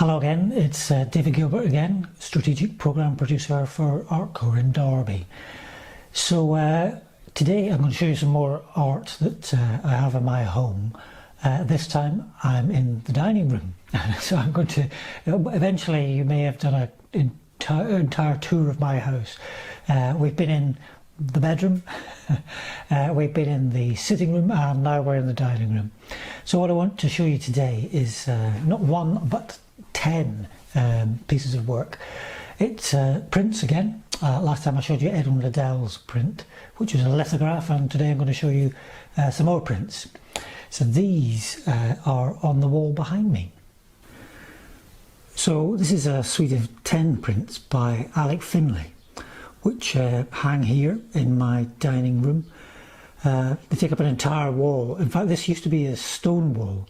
Hello again, it's David Gilbert again, Strategic Programme Producer for Artcore in Derby. So today I'm going to show you some more art that I have in my home. This time I'm in the dining room. So I'm going to, eventually you may have done an entire tour of my house. We've been in the bedroom, we've been in the sitting room, and now we're in the dining room. So what I want to show you today is not one but 10 pieces of work. It's prints again. Last time I showed you Edwin Liddell's print, which was a lithograph, and today I'm going to show you some more prints. So these are on the wall behind me. So this is a suite of 10 prints by Alec Finlay, which hang here in my dining room. They take up an entire wall. In fact, this used to be a stone wall,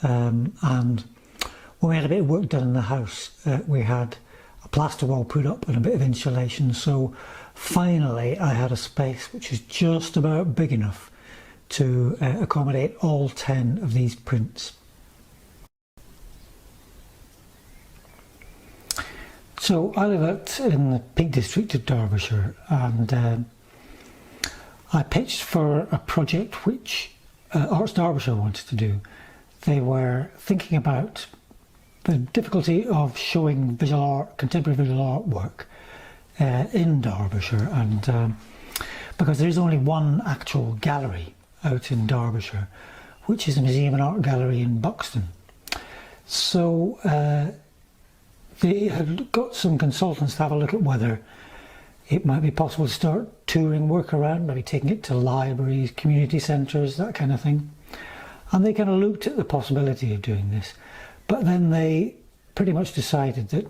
and when we had a bit of work done in the house, we had a plaster wall put up and a bit of insulation, so finally I had a space which is just about big enough to accommodate all 10 of these prints. So I live out in the Peak District of Derbyshire, and I pitched for a project which Arts Derbyshire wanted to do. They were thinking about the difficulty of showing visual art, contemporary visual artwork in Derbyshire, and because there is only one actual gallery out in Derbyshire, which is a museum and art gallery in Buxton. So they had got some consultants to have a look at whether it might be possible to start touring work around, maybe taking it to libraries, community centres, that kind of thing. And they kind of looked at the possibility of doing this. But then they pretty much decided that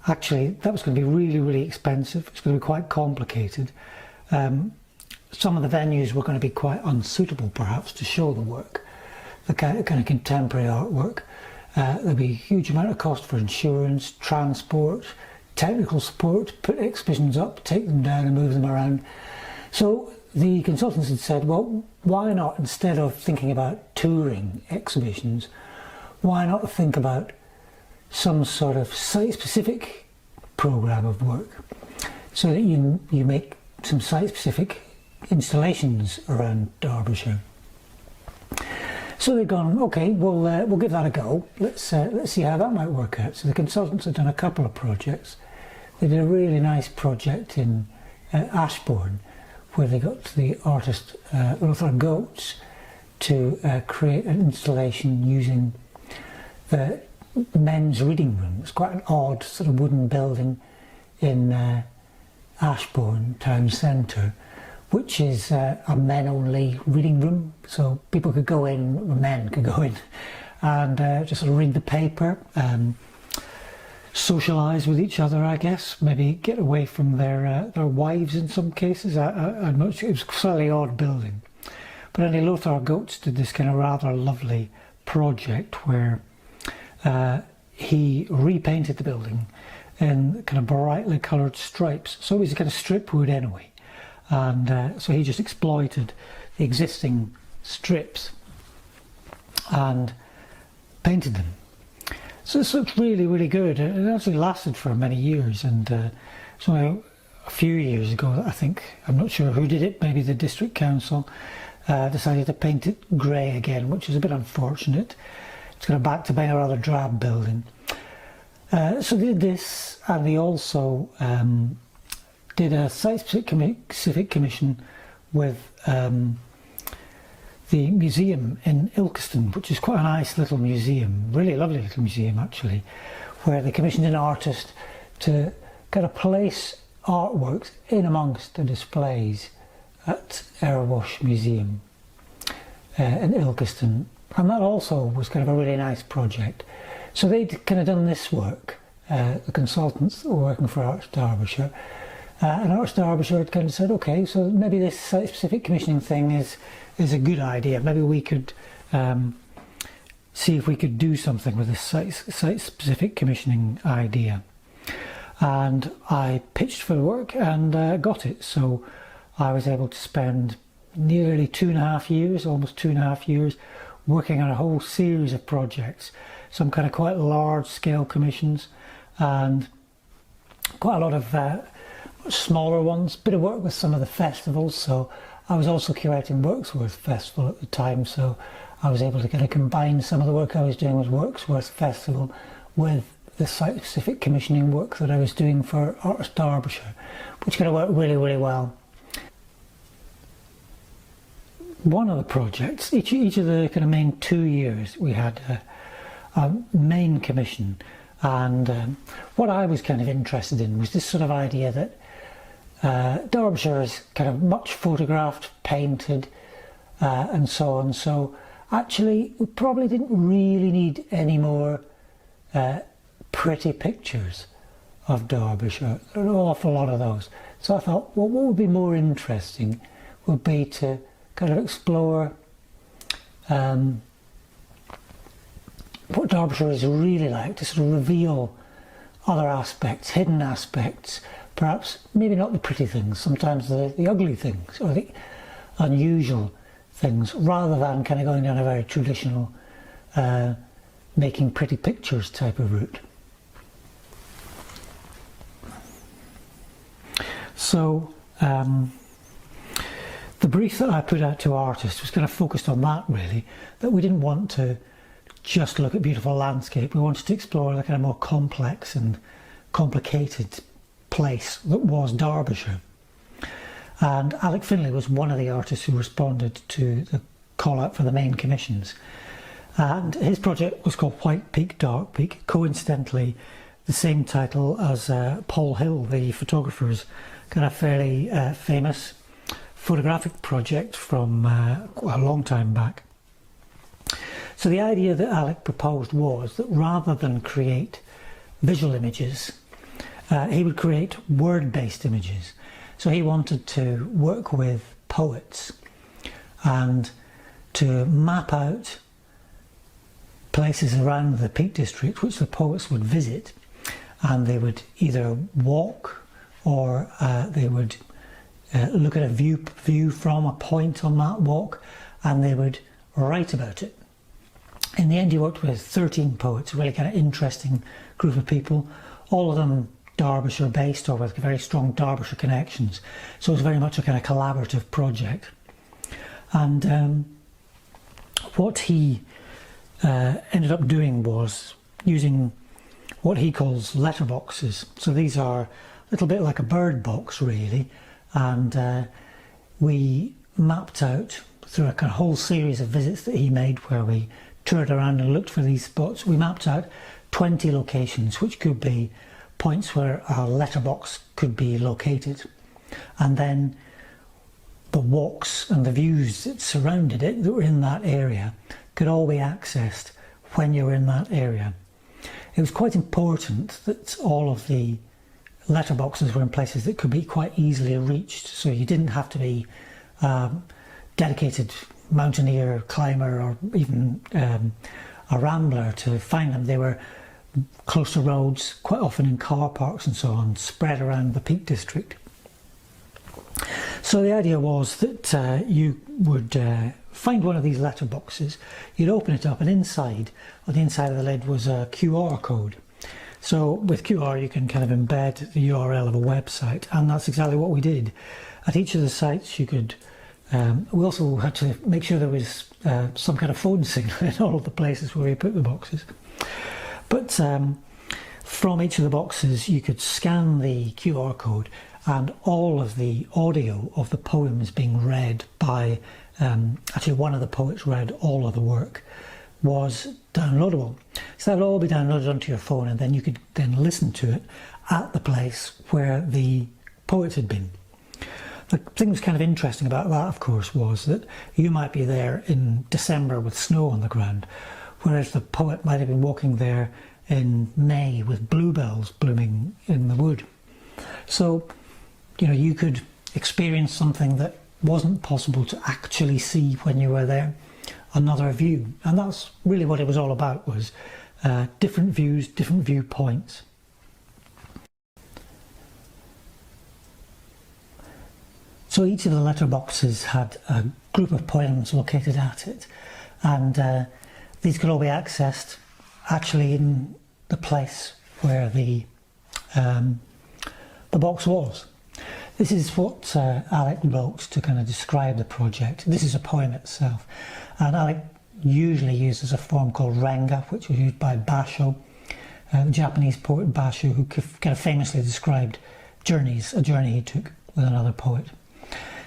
actually that was going to be really, really expensive. It's going to be quite complicated. Some of the venues were going to be quite unsuitable perhaps to show the work, the kind of contemporary artwork. There'd be a huge amount of cost for insurance, transport, technical support, put exhibitions up, take them down and move them around. So the consultants had said, well, why not, instead of thinking about touring exhibitions, why not think about some sort of site-specific programme of work, so that you make some site-specific installations around Derbyshire. So they've gone, okay, we'll give that a go. Let's see how that might work out. So the consultants have done a couple of projects. They did a really nice project in Ashbourne, where they got the artist Lothar Goetz to create an installation using the men's reading room. It's quite an odd sort of wooden building in Ashbourne town centre, which is a men-only reading room, so people could go in, men could go in, and just sort of read the paper, socialise with each other, I guess, maybe get away from their wives in some cases. I'm not sure. It was a slightly odd building. But anyway, Lothar Goetz did this kind of rather lovely project where he repainted the building in kind of brightly coloured stripes. So it was a kind of strip wood anyway. And so he just exploited the existing strips and painted them. So this looks really, really good. It actually lasted for many years, and so a few years ago, I think, I'm not sure who did it, maybe the district council, decided to paint it grey again, which is a bit unfortunate. It's going back to being a rather drab building. So they did this, and they also did a site-specific commission with the museum in Ilkeston, which is quite a nice little museum, really lovely little museum actually, where they commissioned an artist to kind of place artworks in amongst the displays at Erewash Museum in Ilkeston. And that also was kind of a really nice project. So they'd kind of done this work, the consultants that were working for Arts Derbyshire, and Arts Derbyshire had kind of said, okay, so maybe this site-specific commissioning thing is a good idea. Maybe we could see if we could do something with this site-specific commissioning idea. And I pitched for the work and got it. So I was able to spend nearly 2.5 years, almost 2.5 years, working on a whole series of projects some kind of quite large scale commissions and quite a lot of smaller ones, bit of work with some of the festivals. So I was also curating Worksworth Festival at the time, so I was able to kind of combine some of the work I was doing with Worksworth Festival with the site-specific commissioning work that I was doing for Arts Derbyshire, which kind of worked really, really well. One of the projects, each of the kind of main 2 years, we had a main commission, and what I was kind of interested in was this sort of idea that Derbyshire is kind of much photographed, painted, and so on. So actually, we probably didn't really need any more pretty pictures of Derbyshire. There are an awful lot of those. So I thought, well, what would be more interesting would be to kind of explore what Derbyshire is really like, to sort of reveal other aspects, hidden aspects, perhaps maybe not the pretty things, sometimes the ugly things or the unusual things, rather than kind of going down a very traditional making pretty pictures type of route. So the brief that I put out to artists was kind of focused on that, really, that we didn't want to just look at beautiful landscape. We wanted to explore the kind of more complex and complicated place that was Derbyshire. And Alec Finlay was one of the artists who responded to the call out for the main commissions. And his project was called White Peak, Dark Peak, coincidentally the same title as Paul Hill, the photographer's kind of fairly famous photographic project from a long time back. So the idea that Alec proposed was that rather than create visual images, he would create word-based images. So he wanted to work with poets and to map out places around the Peak District which the poets would visit, and they would either walk or they would look at a view from a point on that walk, and they would write about it. In the end, he worked with 13 poets, a really kind of interesting group of people, all of them Derbyshire based or with very strong Derbyshire connections. So it was very much a kind of collaborative project. And what he ended up doing was using what he calls letterboxes. So these are a little bit like a bird box, really, and we mapped out through a kind of whole series of visits that he made where we toured around and looked for these spots. We mapped out 20 locations, which could be points where a letterbox could be located, and then the walks and the views that surrounded it that were in that area could all be accessed when you're in that area. It was quite important that all of the letterboxes were in places that could be quite easily reached, so you didn't have to be dedicated mountaineer, climber, or even a rambler to find them. They were close to roads, quite often in car parks and so on, spread around the Peak District. So the idea was that you would find one of these letterboxes, you'd open it up, and inside, on the inside of the lid, was a QR code. So with QR you can kind of embed the URL of a website, and that's exactly what we did. At each of the sites you could, we also had to make sure there was some kind of phone signal in all of the places where we put the boxes. But from each of the boxes you could scan the QR code, and all of the audio of the poems being read by, actually one of the poets read all of the work, was downloadable. So that would all be downloaded onto your phone, and then you could then listen to it at the place where the poet had been. The thing that was kind of interesting about that, of course, was that you might be there in December with snow on the ground, whereas the poet might have been walking there in May with bluebells blooming in the wood. So, you know, you could experience something that wasn't possible to actually see when you were there, another view. And that's really what it was all about, was different views, different viewpoints. So each of the letterboxes had a group of poems located at it, and these could all be accessed actually in the place where the box was. This is what Alec wrote to kind of describe the project. This is a poem itself, and Alec usually uses a form called renga, which was used by Basho, the Japanese poet Basho, who kind of famously described journeys, a journey he took with another poet.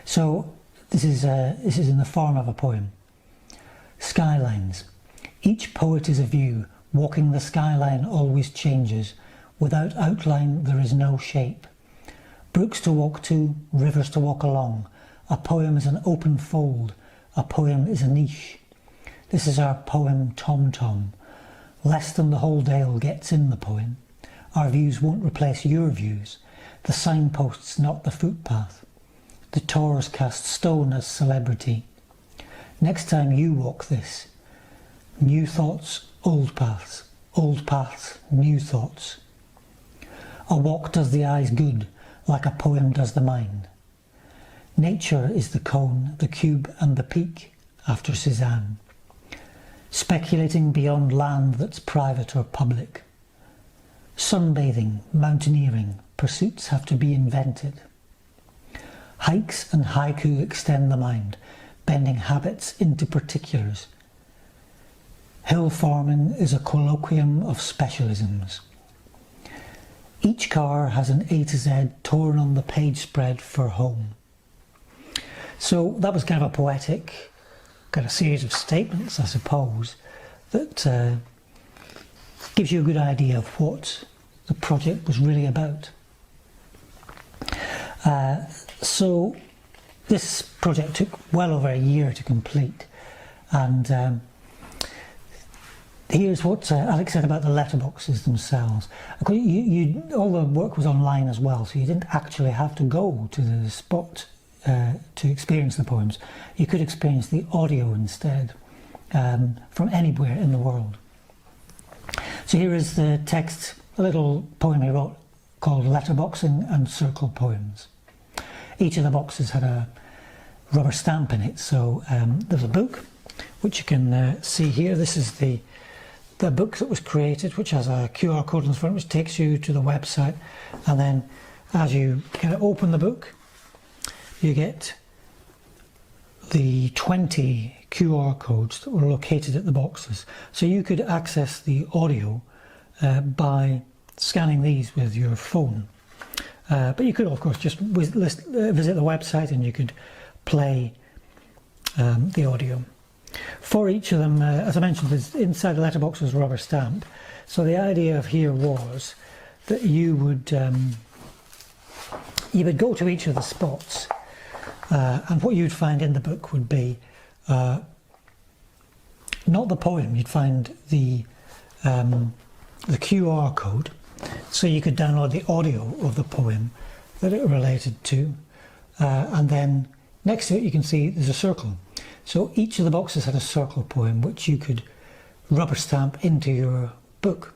So this is in the form of a poem. Skylines. Each poet is a view. Walking the skyline always changes. Without outline there is no shape. Brooks to walk to, rivers to walk along. A poem is an open fold. A poem is a niche. This is our poem Tom Tom. Less than the whole dale gets in the poem. Our views won't replace your views. The signposts, not the footpath. The tors cast stone as celebrity. Next time you walk this. New thoughts, old paths. Old paths, new thoughts. A walk does the eyes good, like a poem does the mind. Nature is the cone, the cube and the peak, after Cézanne. Speculating beyond land that's private or public. Sunbathing, mountaineering, pursuits have to be invented. Hikes and haiku extend the mind, bending habits into particulars. Hill farming is a colloquium of specialisms. Each car has an A to Z torn on the page spread for home. So that was kind of a poetic, kind of series of statements, I suppose, that gives you a good idea of what the project was really about. So this project took well over a year to complete, and here's what Alec said about the letterboxes themselves. All the work was online as well, so you didn't actually have to go to the spot to experience the poems. You could experience the audio instead, from anywhere in the world. So here is the text, a little poem he wrote called Letterboxing and Circle Poems. Each of the boxes had a rubber stamp in it, so there's a book, which you can see here. This is the book that was created, which has a QR code on the front, which takes you to the website, and then as you kind of open the book, you get the 20 QR codes that were located at the boxes. So you could access the audio by scanning these with your phone. But you could, of course, just visit the website and you could play the audio. For each of them, as I mentioned, inside the letterbox was a rubber stamp. So the idea of here was that you would go to each of the spots, and what you'd find in the book would be not the poem. You'd find the QR code, so you could download the audio of the poem that it related to, and then next to it you can see there's a circle. So each of the boxes had a circle poem which you could rubber stamp into your book.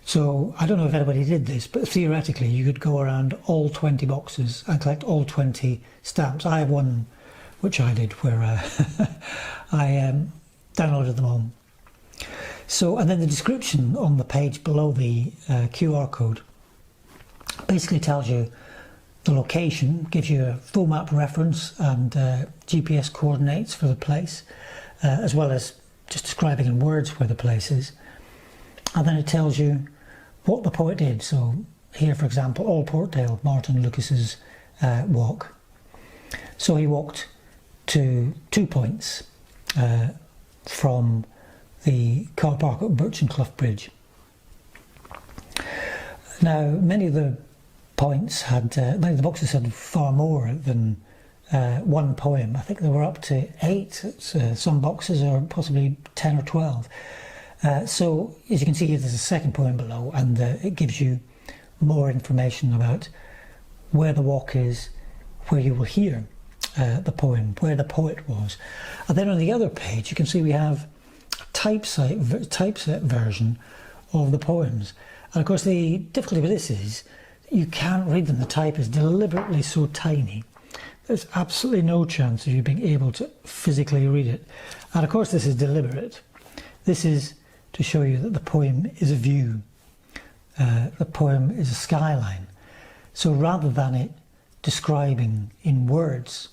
So I don't know if anybody did this, but theoretically you could go around all 20 boxes and collect all 20 stamps. I have one which I did where I downloaded them all. So, and then the description on the page below the QR code basically tells you the location, gives you a full map reference and GPS coordinates for the place, as well as just describing in words where the place is. And then it tells you what the poet did. So here, for example, All Portdale, Martin Lucas's walk. So he walked to 2 points from the car park at Birchenclough Bridge. Now, many of the points had, many of the boxes had far more than one poem. I think there were up to 8, some boxes, or possibly 10 or 12. So, as you can see here, there's a second poem below, and it gives you more information about where the walk is, where you will hear the poem, where the poet was. And then on the other page, you can see we have a typeset version of the poems. And of course, the difficulty with this is you can't read them. The type is deliberately so tiny. There's absolutely no chance of you being able to physically read it. And of course, this is deliberate. This is to show you that the poem is a view. The poem is a skyline. So rather than it describing in words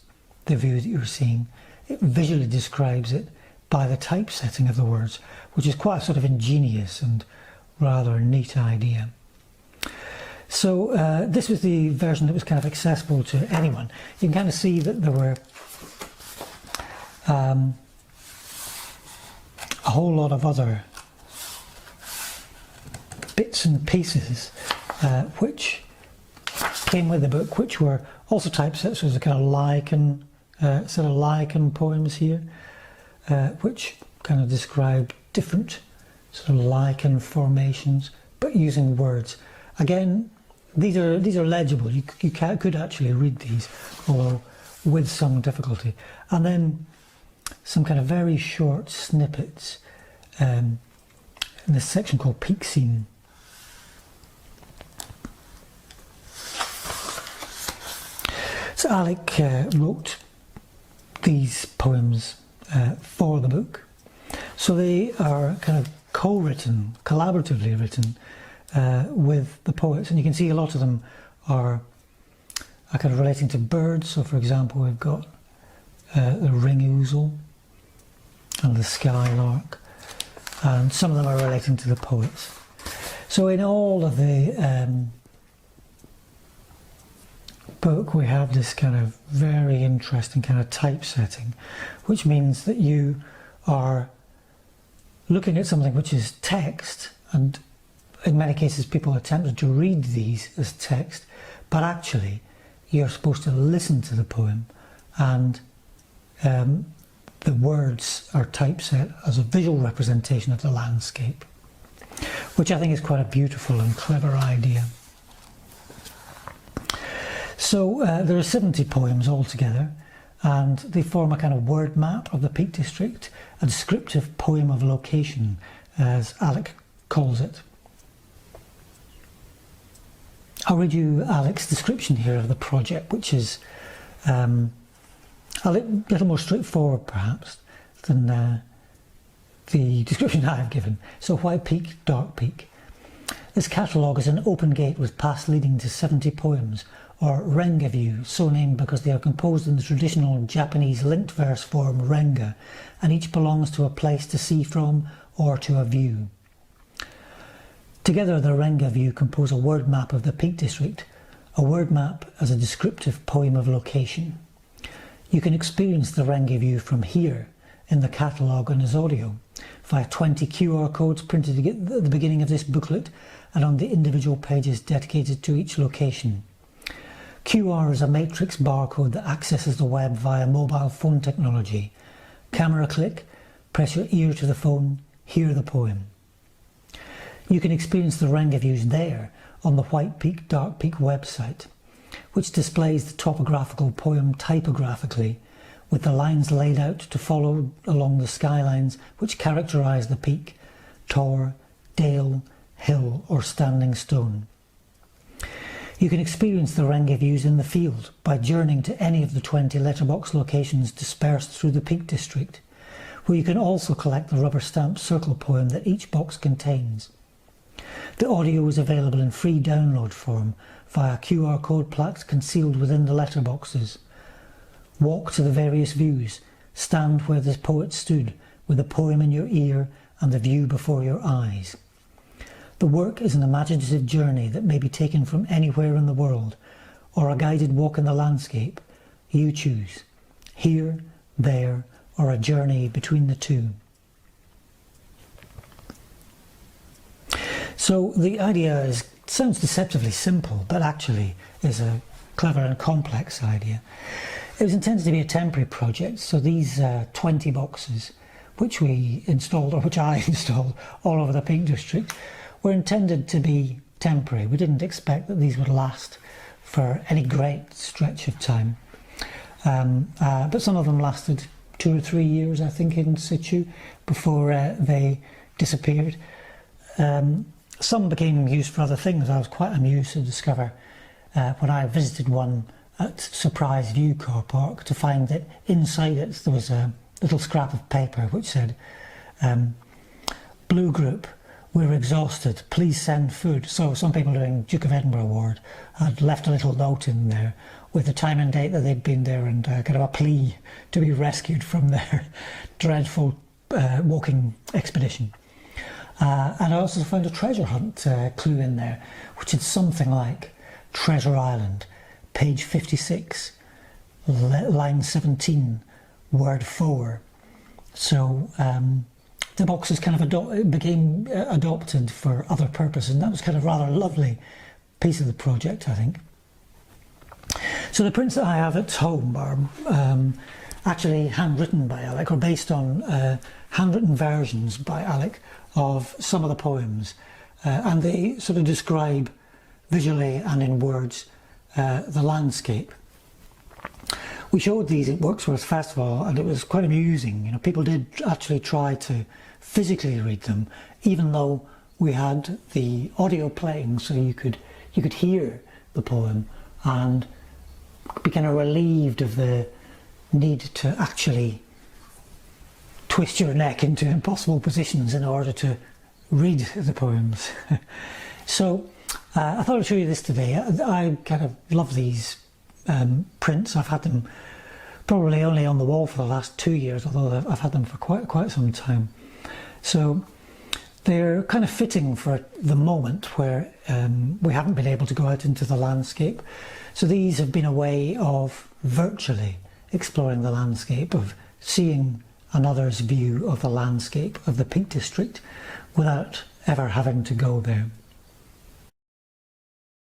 the view that you're seeing, it visually describes it by the typesetting of the words, which is quite a sort of ingenious and rather neat idea. So this was the version that was kind of accessible to anyone. You can kind of see that there were a whole lot of other bits and pieces which came with the book, which were also typeset. So there's a kind of lichen, set of lichen poems here, which kind of describe different sort of lichen formations, but using words. Again, these are legible. You could actually read these, although with some difficulty. And then some kind of very short snippets in this section called Peak Scene. So Alec wrote these poems for the book. So they are kind of co-written, collaboratively written with the poets, and you can see a lot of them are kind of relating to birds. So for example, we've got the ring ouzel and the skylark, and some of them are relating to the poets. So in all of the book we have this kind of very interesting kind of typesetting, which means that you are looking at something which is text, and in many cases people attempted to read these as text, but actually you're supposed to listen to the poem, and the words are typeset as a visual representation of the landscape, which I think is quite a beautiful and clever idea. So there are 70 poems altogether, and they form a kind of word map of the Peak District, a descriptive poem of location, as Alec calls it. I'll read you Alec's description here of the project, which is a little more straightforward perhaps than the description I've given. So White Peak, Dark Peak. This catalogue is an open gate with paths leading to 70 poems, or renga view, so named because they are composed in the traditional Japanese linked verse form renga, and each belongs to a place to see from or to a view. Together the renga view compose a word map of the Peak District, a word map as a descriptive poem of location. You can experience the renga view from here in the catalogue and as audio via 20 QR codes printed at the beginning of this booklet and on the individual pages dedicated to each location. QR is a matrix barcode that accesses the web via mobile phone technology. Camera click, press your ear to the phone, hear the poem. You can experience the renga views there on the White Peak, Dark Peak website, which displays the topographical poem typographically, with the lines laid out to follow along the skylines which characterise the peak: tor, dale, hill or standing stone. You can experience the renga views in the field by journeying to any of the 20 letterbox locations dispersed through the Peak District, where you can also collect the rubber stamp circle poem that each box contains. The audio is available in free download form via QR code plaques concealed within the letterboxes. Walk to the various views, stand where the poet stood, with the poem in your ear and the view before your eyes. The work is an imaginative journey that may be taken from anywhere in the world, or a guided walk in the landscape. You choose, here, there, or a journey between the two. So the idea sounds deceptively simple, but actually is a clever and complex idea. It was intended to be a temporary project, so these 20 boxes, which we installed, or which I installed all over the Peak District, were intended to be temporary. We didn't expect that these would last for any great stretch of time. But some of them lasted 2 or 3 years, I think, in situ, before they disappeared. Some became used for other things. I was quite amused to discover when I visited one at Surprise View Car Park to find that inside it there was a little scrap of paper which said, blue group, we're exhausted, please send food. So some people doing Duke of Edinburgh Ward had left a little note in there with the time and date that they'd been there and kind of a plea to be rescued from their dreadful walking expedition. And I also found a treasure hunt clue in there, which is something like Treasure Island, page 56, line 17, word 4. So the boxes kind of became adopted for other purposes, and that was kind of rather lovely piece of the project, I think. So the prints that I have at home are actually handwritten by Alec, or based on handwritten versions by Alec of some of the poems, and they sort of describe visually and in words the landscape. We showed these at Worksworth Festival and it was quite amusing. You know, people did actually try to physically read them, even though we had the audio playing, so you could hear the poem and be kind of relieved of the need to actually twist your neck into impossible positions in order to read the poems. So I thought I'd show you this today. I kind of love these prints. I've had them probably only on the wall for the last 2 years, although I've had them for quite some time. So they're kind of fitting for the moment where we haven't been able to go out into the landscape. So these have been a way of virtually exploring the landscape, of seeing another's view of the landscape of the Peak District without ever having to go there.